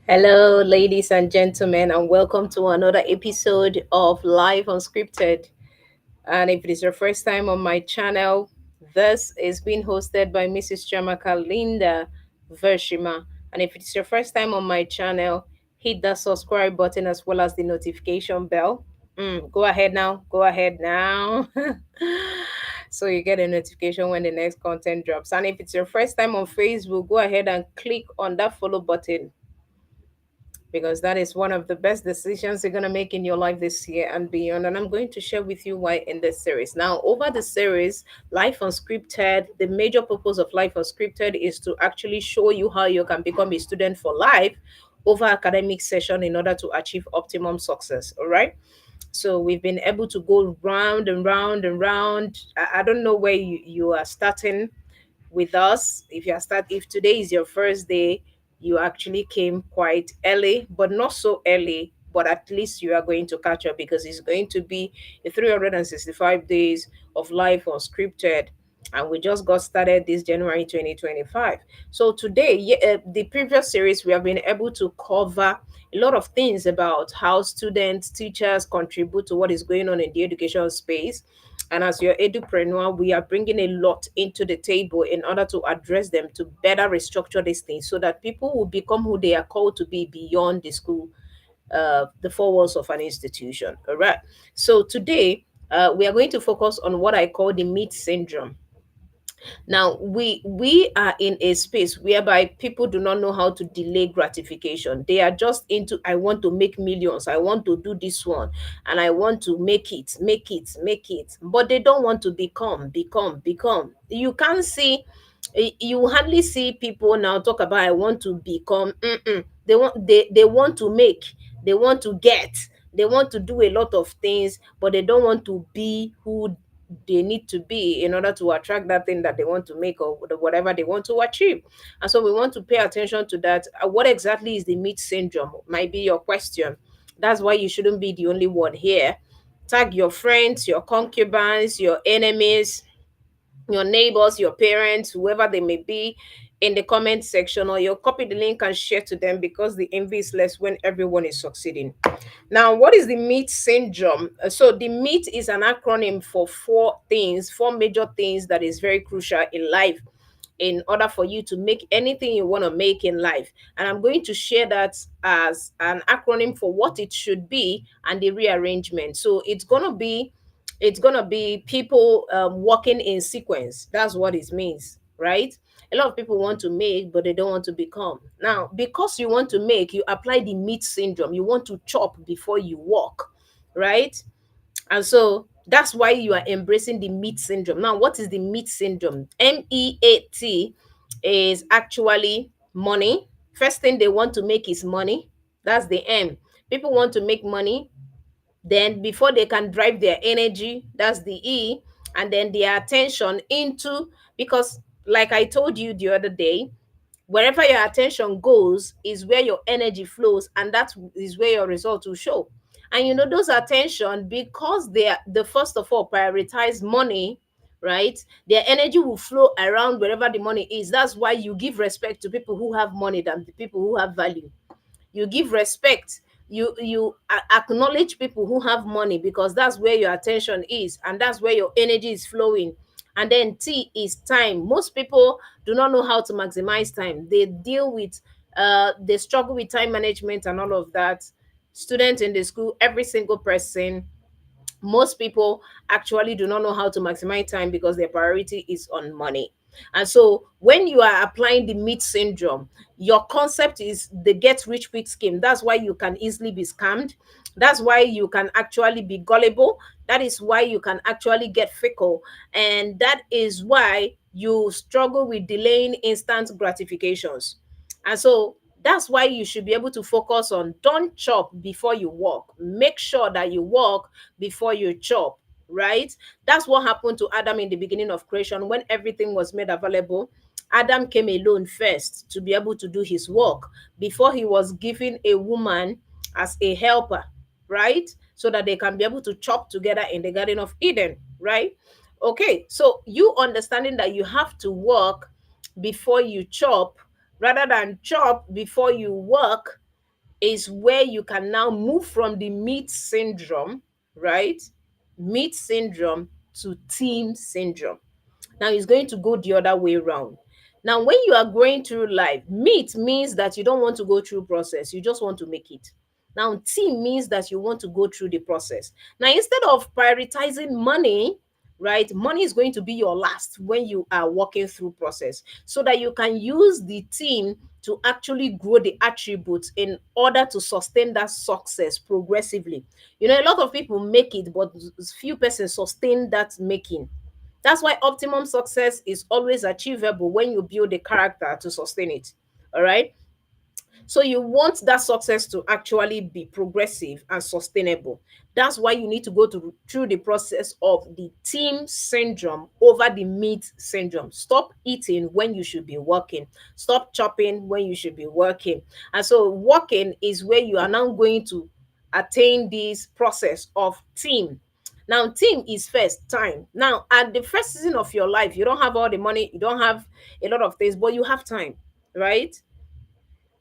Hello, ladies and gentlemen, and welcome to another episode of Live Unscripted. And if it is your first time on my channel, this is being hosted by Mrs. Chamaka Linda Vershima. And if it's your first time on my channel, hit that subscribe button as well as the notification bell. Go ahead now. Go ahead now. So you get a notification when the next content drops. And if it's your first time on Facebook, go ahead and click on that follow button because that is one of the best decisions you're going to make in your life this year and beyond. And I'm going to share with you why in this series. Now, over the series, Life Unscripted, the major purpose of Life Unscripted is to actually show you how you can become a student for life over academic session in order to achieve optimum success. All right. So we've been able to go round and round and round. I don't know where you are starting with us. If today is your first day, you actually came quite early, but not so early, but at least you are going to catch up because it's going to be a 365 days of life unscripted. And we just got started this January 2025. So today, the previous series, we have been able to cover a lot of things about how students, teachers contribute to what is going on in the education space. And as your edupreneur, we are bringing a lot into the table in order to address them to better restructure these things so that people will become who they are called to be beyond the school, the four walls of an institution. All right. So today, we are going to focus on what I call the meat syndrome. Now we are in a space whereby people do not know how to delay gratification. They are just into I want to make millions, I want to do this one, and I want to make it, but they don't want to become. You can't see you hardly see people now talk about I want to become. They want to make, they want to get, they want to do a lot of things, but they don't want to be who they need to be in order to attract that thing that they want to make or whatever they want to achieve. And so we want to pay attention to that. What exactly is the meat syndrome? Might be your question. That's why you shouldn't be the only one here. Tag your friends, your concubines, your enemies, your neighbors, your parents, whoever they may be, in the comment section, or you copy the link and share to them because the envy is less when everyone is succeeding. Now, what is the meat syndrome? So, the meat is an acronym for four things, four major things that is very crucial in life in order for you to make anything you want to make in life. And I'm going to share that as an acronym for what it should be and the rearrangement. So, it's gonna be people working in sequence. That's what it means, right? A lot of people want to make, but they don't want to become. Now, because you want to make, you apply the meat syndrome. You want to chop before you walk, right? And so that's why you are embracing the meat syndrome. Now, what is the meat syndrome? MEAT is actually money. First thing they want to make is money. That's the M. People want to make money, then before they can drive their energy, that's the E, and then their attention into, because like I told you the other day, wherever your attention goes is where your energy flows, and that is where your results will show. And those attention, because they are the first of all prioritize money, right? Their energy will flow around wherever the money is. That's why you give respect to people who have money than the people who have value. You give respect, acknowledge people who have money because that's where your attention is and that's where your energy is flowing. And then T is time. Most people do not know how to maximize time. They struggle with time management and all of that. Students in the school, every single person, most people actually do not know how to maximize time because their priority is on money. And so when you are applying the meat syndrome, your concept is the get rich quick scheme. That's why you can easily be scammed. That's why you can actually be gullible. That is why you can actually get fickle. And that is why you struggle with delaying instant gratifications. And so that's why you should be able to focus on don't chop before you walk. Make sure that you walk before you chop, right? That's what happened to Adam in the beginning of creation when everything was made available. Adam came alone first to be able to do his work before he was given a woman as a helper, right? So that they can be able to chop together in the Garden of Eden, right? Okay, so you understanding that you have to work before you chop rather than chop before you work is where you can now move from the meat syndrome, right? Meat syndrome to team syndrome. Now it's going to go the other way around. Now, when you are going through life, meat means that you don't want to go through process, you just want to make it. Now, team means that you want to go through the process. Now, instead of prioritizing money, right, money is going to be your last when you are walking through process, so that you can use the team to actually grow the attributes in order to sustain that success progressively. You know, a lot of people make it, but few persons sustain that making. That's why optimum success is always achievable when you build a character to sustain it. All right. So you want that success to actually be progressive and sustainable. That's why you need to go through the process of the team syndrome over the meat syndrome. Stop eating when you should be working. Stop chopping when you should be working. And so working is where you are now going to attain this process of team. Now, team is first time. Now, at the first season of your life, you don't have all the money, you don't have a lot of things, but you have time, right?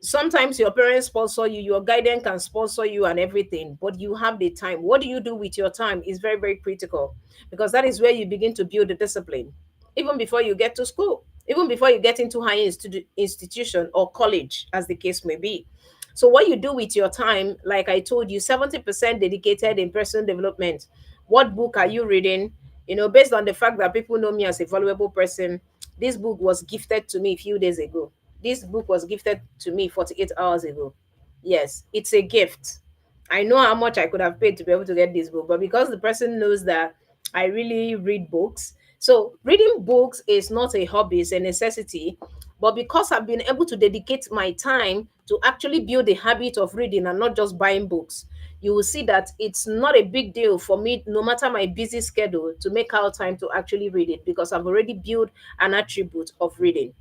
Sometimes your parents sponsor you, your guardian can sponsor you and everything, but you have the time. What do you do with your time is very, very critical, because that is where you begin to build the discipline, even before you get to school, even before you get into higher institution or college, as the case may be. So what you do with your time, like I told you, 70% dedicated in personal development. What book are you reading? You know, based on the fact that people know me as a valuable person, this book was gifted to me a few days ago. This book was gifted to me 48 hours ago. Yes, it's a gift. I know how much I could have paid to be able to get this book, but because the person knows that I really read books. So, reading books is not a hobby, it's a necessity. But because I've been able to dedicate my time to actually build a habit of reading and not just buying books, you will see that it's not a big deal for me, no matter my busy schedule, to make out time to actually read it, because I've already built an attribute of reading.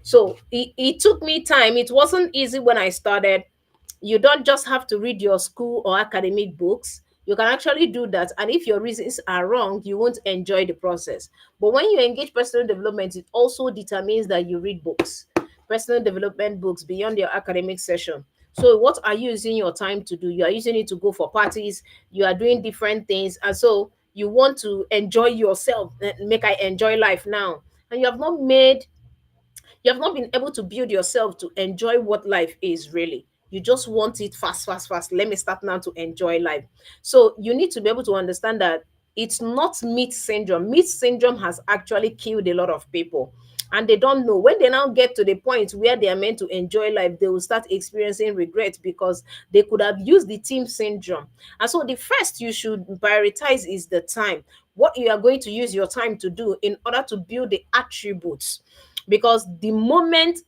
So it took me time. It wasn't easy when I started. You don't just have to read your school or academic books. You can actually do that. And if your reasons are wrong, you won't enjoy the process. But when you engage personal development, it also determines that you read books, personal development books beyond your academic session. So, what are you using your time to do? You are using it to go for parties, you are doing different things. And so, you want to enjoy yourself, make I enjoy life now. And you have not been able to build yourself to enjoy what life is really. You just want it fast, fast, fast. Let me start now to enjoy life. So you need to be able to understand that it's not meat syndrome. Meat syndrome has actually killed a lot of people. And they don't know. When they now get to the point where they are meant to enjoy life, they will start experiencing regret, because they could have used the team syndrome. And so the first you should prioritize is the time. What you are going to use your time to do in order to build the attributes, because the moment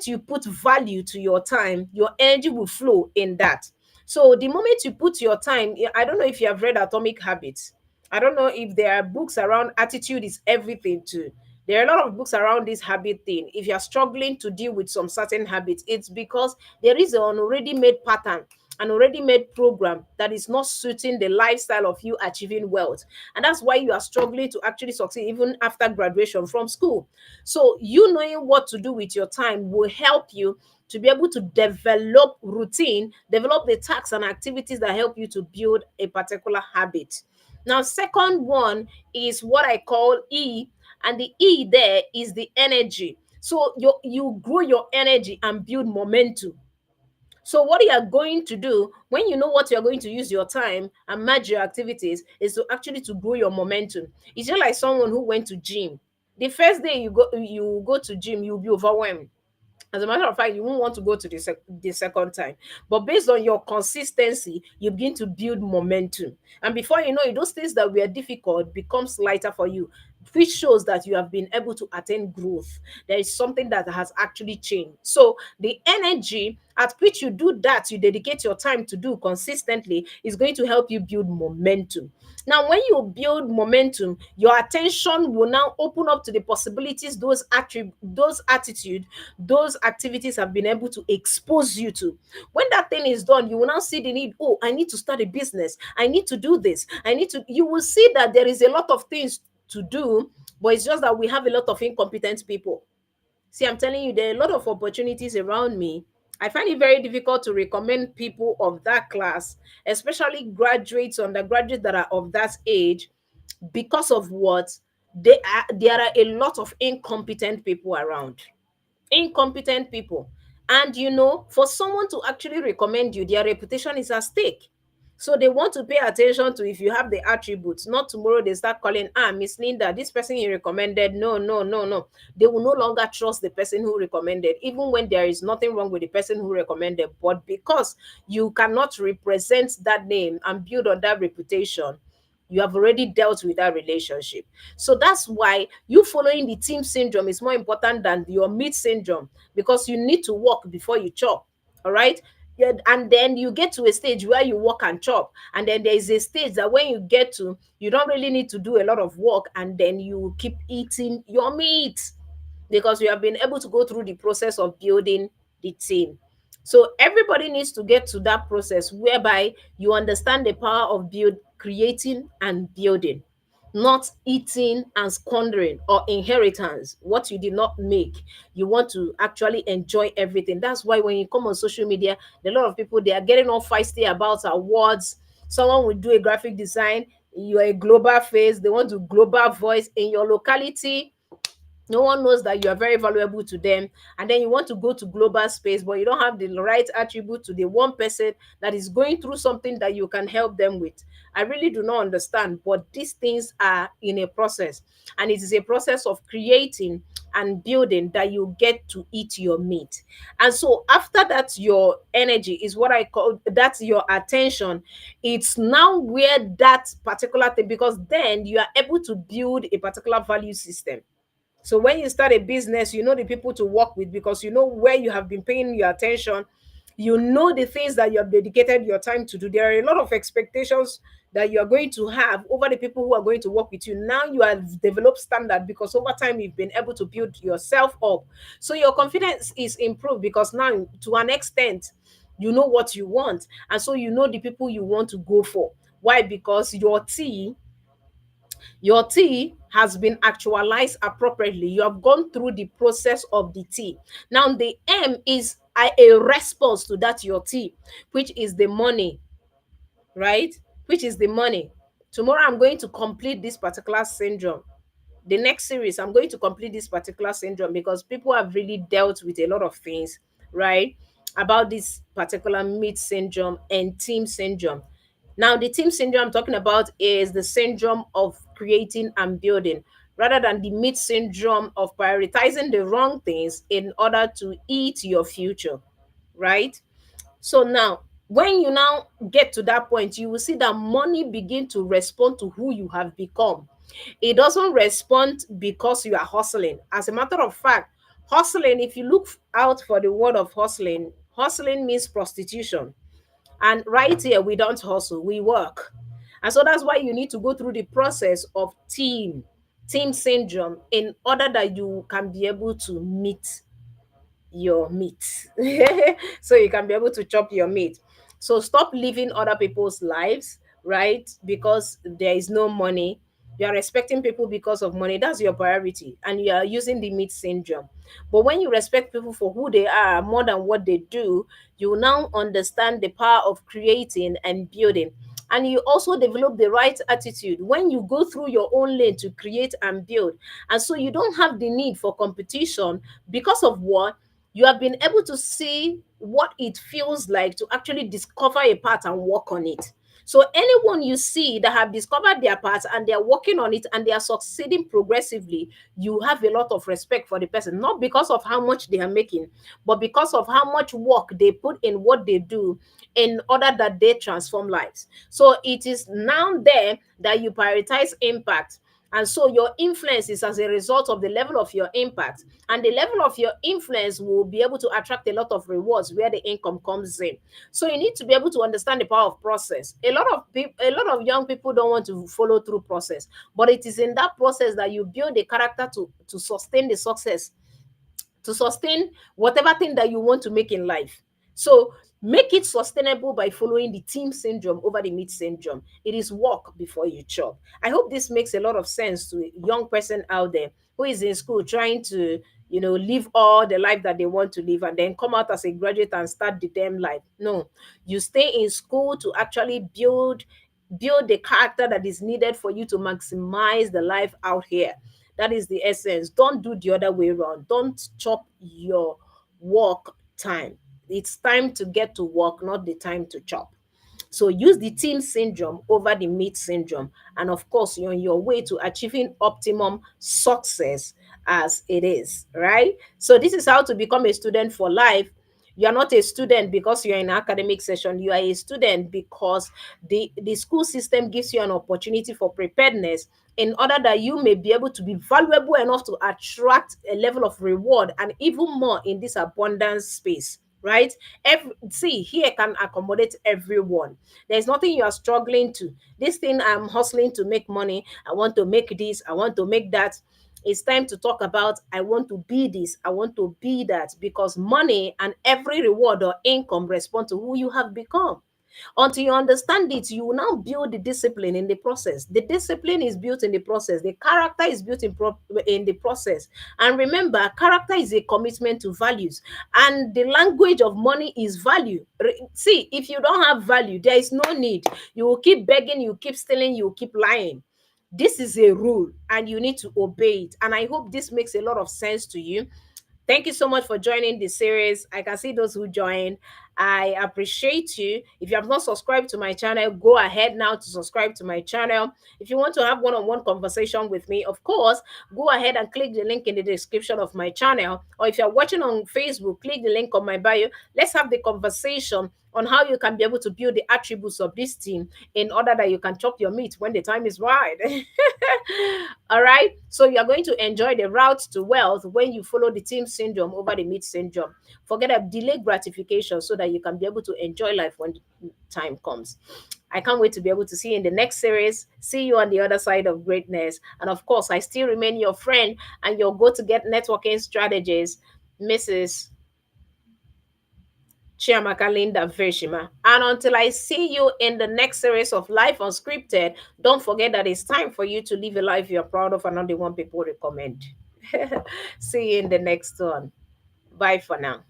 you put value to your time, your energy will flow in that. So the moment you put your time, I don't know if you have read Atomic Habits. I don't know if there are books around attitude is everything too. There are a lot of books around this habit thing. If you're struggling to deal with some certain habits, it's because there is an already made pattern, an already made program that is not suiting the lifestyle of you achieving wealth. And that's why you are struggling to actually succeed even after graduation from school. So, you knowing what to do with your time will help you to be able to develop routine, develop the tasks and activities that help you to build a particular habit. Now, second one is what I call E, and the E there is the energy. So you grow your energy and build momentum. So what you are going to do when you know what you are going to use your time and merge your activities is to actually to grow your momentum. It's just like someone who went to gym. The first day you go to gym, you'll be overwhelmed. As a matter of fact, you won't want to go to the second time. But based on your consistency, you begin to build momentum. And before you know it, those things that were difficult becomes lighter for you, which shows that you have been able to attain growth. There is something that has actually changed. So the energy at which you do that, you dedicate your time to do consistently, is going to help you build momentum. Now, when you build momentum, your attention will now open up to the possibilities those attitude, those activities have been able to expose you to. When that thing is done, you will now see the need. Oh, I need to start a business. I need to do this. You will see that there is a lot of things to do, but it's just that we have a lot of incompetent people. See, I'm telling you, there are a lot of opportunities around me, I find it very difficult to recommend people of that class, especially graduates, undergraduates that are of that age, because of what? There are a lot of incompetent people around. Incompetent people. And for someone to actually recommend you, their reputation is at stake. So they want to pay attention to if you have the attributes. Not tomorrow they start calling, Miss Linda, this person you recommended. No, no, no, no. They will no longer trust the person who recommended, even when there is nothing wrong with the person who recommended. But because you cannot represent that name and build on that reputation, you have already dealt with that relationship. So that's why you following the team syndrome is more important than your meat syndrome, because you need to walk before you chop. All right. Yeah, and then you get to a stage where you walk and chop, and then there is a stage that when you get to, you don't really need to do a lot of work, and then you keep eating your meat because you have been able to go through the process of building the team. So everybody needs to get to that process whereby you understand the power of creating and building, not eating and squandering or inheritance what you did not make. You want to actually enjoy everything. That's why when you come on social media, a lot of people, they are getting all feisty about awards. Someone will do a graphic design, you're a global face, they want to global voice in your locality. No one knows that you are very valuable to them, and then you want to go to global space, but you don't have the right attribute to the one person that is going through something that you can help them with. I really do not understand, but these things are in a process, and it is a process of creating and building that you get to eat your meat. And so after that, your energy is what I call, that's your attention. It's now where that particular thing, because then you are able to build a particular value system. So when you start a business, you know the people to work with, because you know where you have been paying your attention. You know the things that you have dedicated your time to do. There are a lot of expectations that you are going to have over the people who are going to work with you. Now you have developed standard, because over time you've been able to build yourself up. So your confidence is improved, because now to an extent you know what you want, and so you know the people you want to go for. Why? Because your T has been actualized appropriately. You have gone through the process of the T. Now, the M is a response to that, your T, which is the money, right? Which is the money. Tomorrow, I'm going to complete this particular syndrome. The next series, I'm going to complete this particular syndrome, because people have really dealt with a lot of things, right? About this particular meat syndrome and team syndrome. Now, the team syndrome I'm talking about is the syndrome of creating and building, rather than the meat syndrome of prioritizing the wrong things in order to eat your future, right? So now, when you now get to that point, you will see that money begin to respond to who you have become. It doesn't respond because you are hustling. As a matter of fact, hustling, if you look out for the word of hustling, hustling means prostitution. And right here, we don't hustle, we work. And so that's why you need to go through the process of team syndrome, in order that you can be able to meet your meat. So you can be able to chop your meat. So stop living other people's lives, right? Because there is no money. You are respecting people because of money. That's your priority. And you are using the meat syndrome. But when you respect people for who they are more than what they do, you will now understand the power of creating and building. And you also develop the right attitude when you go through your own lane to create and build. And so you don't have the need for competition, because of what? You have been able to see what it feels like to actually discover a path and work on it. So anyone you see that have discovered their path and they are working on it and they are succeeding progressively, you have a lot of respect for the person, not because of how much they are making, but because of how much work they put in what they do, in order that they transform lives. So it is now there that you prioritize impact. And so your influence is as a result of the level of your impact. And the level of your influence will be able to attract a lot of rewards where the income comes in. So you need to be able to understand the power of process. A lot of young people don't want to follow through process, but it is in that process that you build a character to sustain the success, to sustain whatever thing that you want to make in life. So make it sustainable by following the team syndrome over the meat syndrome. It is walk before you chop. I hope this makes a lot of sense to a young person out there who is in school trying to, live all the life that they want to live and then come out as a graduate and start the damn life. No, you stay in school to actually build the character that is needed for you to maximize the life out here. That is the essence. Don't do the other way around. Don't chop your work time. It's time to get to work, not the time to chop. So use the team syndrome over the meat syndrome. And of course, you're on your way to achieving optimum success as it is, right? So this is how to become a student for life. You are not a student because you're in an academic session. You are a student because the school system gives you an opportunity for preparedness in order that you may be able to be valuable enough to attract a level of reward and even more in this abundance space, right? See, here can accommodate everyone. There's nothing you are struggling to. This thing I'm hustling to make money. I want to make this. I want to make that. It's time to talk about I want to be this. I want to be that, because money and every reward or income respond to who you have become. Until you understand it, you will now build the discipline in the process. The discipline is built in the process. The character is built in the process. And remember, character is a commitment to values. And the language of money is value. See, if you don't have value, there is no need. You will keep begging, you keep stealing, you keep lying. This is a rule and you need to obey it. And I hope this makes a lot of sense to you. Thank you so much for joining the series. I can see those who joined. I appreciate you. If you have not subscribed to my channel, go ahead now to subscribe to my channel. If you want to have one-on-one conversation with me, of course, go ahead and click the link in the description of my channel. Or if you're watching on Facebook, click the link on my bio. Let's have the conversation on how you can be able to build the attributes of this team in order that you can chop your meat when the time is right. All right. So you are going to enjoy the route to wealth when you follow the team syndrome over the meat syndrome. Forget about delayed gratification so that you can be able to enjoy life when the time comes. I can't wait to be able to see you in the next series. See you on the other side of greatness. And of course, I still remain your friend and your go-to-get networking strategist, Mrs. Chiamaka Linda Vershima. And until I see you in the next series of Life Unscripted, don't forget that it's time for you to live a life you're proud of and not the one people recommend. See you in the next one. Bye for now.